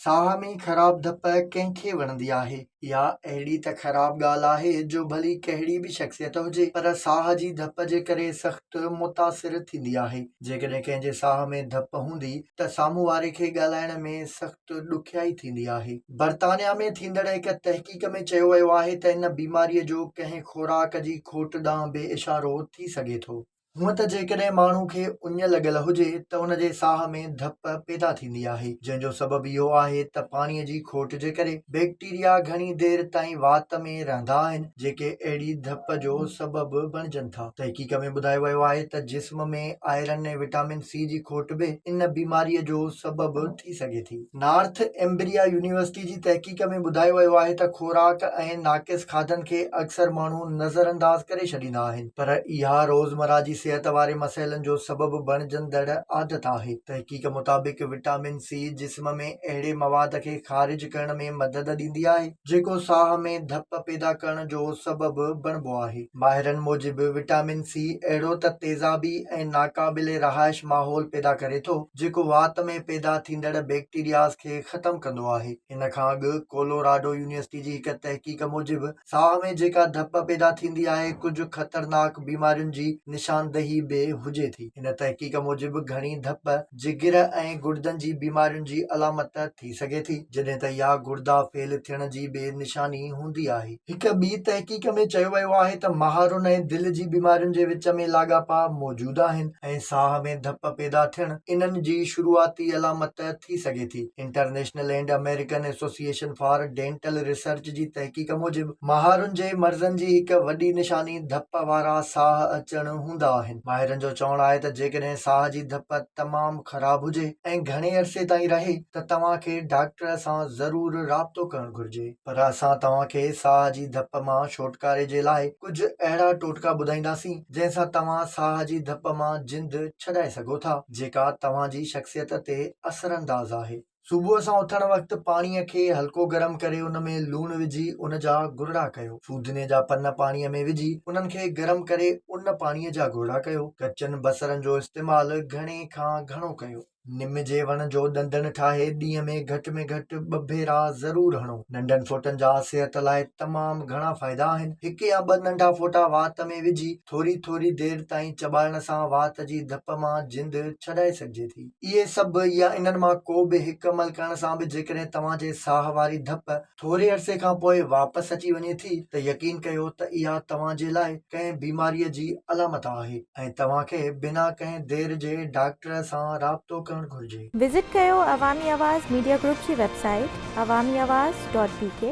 साह में ख़राब धप कंहिंखे वणंदी आहे या अहिड़ी त ख़राब ॻाल्हि आहे जो भली कहिड़ी बि शख़्सियत हुजे पर साह जी धप जे करे सख़्तु मुतासिर थींदी आहे। जेकॾहिं कंहिंजे साह में धप हूंदी त साम्हूं वारे खे ॻाल्हाइण में सख़्तु ॾुखियाई थींदी आहे। बर्तानिया में थींदड़ हिक तहक़ीक़ में चयो वियो आहे त इन बीमारीअ जो कंहिं खुराक जी खोट ॾांहुं बि इशारो थी सघे थो। हूअं त जेकॾहिं माण्हू खे उञ लॻल हुजे त उन जे साह में धप पैदा थींदी आहे, जंहिंजो सबबु इहो आहे त पाणीअ जी खोट जे करे बैक्टीरिया घणी देर ताईं वात में रहंदा आहिनि जेके अहिड़ी धप जो सबबु बणिजनि था। तहक़ीक़ में ॿुधायो वियो आहे त जिस्म में आयरन ऐं विटामिन सी जी खोट बि इन बीमारीअ जो सबबु थी सघे थी। नॉर्थ एम्ब्रिया यूनिवर्सिटी जी तहक़ीक़ में ॿुधायो वियो आहे त खोराक ऐं नाक़िस खाधनि खे अक्सर माण्हू नज़रअंदाज करे छॾींदा आहिनि, पर इहा रोज़मर्रा जी सेहत वारे मसइलनि जो सबबु बणिजंदड़ आदत आहे। तहक़ीक़ मुताबिक़ विटामिन सी जिस्म में अहिड़े मवाद खे ख़ारिज करण में मदद ॾींदी आहे जेको साह में धप पैदा करण जो सबबु बणिबो आहे। माहिरनि मूजिबि विटामिन सी अहिड़ो त तेज़ाबी ऐं नाक़ाबिले रहाइश माहौल पैदा करे थो जेको वात में पैदा थींदड़ बैक्टीरियाज़ खे ख़तमु कंदो आहे। इन खां अॻु कोलोराडो यूनिवर्सिटी जी हिक तहक़ीक़ मूजिबि साह में जेका धप पैदा थींदी आहे कुझु ख़तरनाक बीमारियुनि जी निशानदही बि हुजे थी। इन तहक़ीक़ मूजिबि घणी धप जिगर ऐं गुर्दनि जी बीमारियुनि जी अलामत थी सघे थी, जॾहिं त इहा गुर्दा फेल थियण जी बि निशानी हूंदी आहे। हिक ॿी तहक़ीक़ में चयो वियो आहे त महारुनि ऐं दिलि जी बीमारियुनि जे विच में लाॻापा मौजूदु आहिनि ऐं साह में धप पैदा थियण इन्हनि जी शुरूआती अलामत थी सघे थी। International and American association for dental research जी तहक़ीक़ मूजिबि महारुनि जे मर्ज़नि जी हिक वॾी निशानी धप वारा साह अचण हूंदा आहिनि। माहिरनि जो चवणु आहे त जेकॾहिं साह जी धप तमामु ख़राब हुजे ऐं घणे अरसे ताईं रहे त तव्हांखे डॉक्टर सां ज़रूरु राब्तो करणु घुर्जे। पर असां तव्हांखे साह जी धप मां छुटकारे जे लाइ कुझु अहिड़ा टोटका ॿुधाईंदासीं जंहिंसां तव्हां साह जी धप मां जिंद छॾाए सघो था जेका तव्हांजी शख़्सियत ते असरअंदाज़ आहे। सुबुह सां उथण वक़्तु पाणीअ खे हल्को गरम करे उन में लूणु विझी उन जा गुरड़ा कयो। फूदने जा पन पाणीअ में विझी उन्हनि खे गरम करे उन पाणीअ जा गुरड़ा कयो। कचनि बसरनि जो इस्तेमालु घणे खां घणो कयो। निम जे वण जो ॾंदण ठाहे ॾींहं में घटि 2 भेरा ज़रूरु हणो। नंढनि फोटनि जा सिहत लाइ तमामु घणा फ़ाइदा आहिनि। 1 या 2 नंढा फोटा वात में विझी थोरी देर ताईं चॿाइण सां वात जी धप मां जिंद छॾाए सघिजे थी। इहे सभु या इन्हनि मां को बि हिकु अमल करण सां बि जेकॾहिं तव्हांजे साह वारी धप थोरे अरसे खां पोइ वापसि अची वञे थी त यकीन कयो त इहा तव्हांजे लाइ कंहिं बीमारीअ जी अलामत आहे ऐं तव्हांखे बिना कंहिं देर जे डॉक्टर सां राब्तो करणु घुर्जे। विज़िट कयो अवामी आवाज़ मीडिया ग्रुप जी वेबसाइट awamiawaz.pk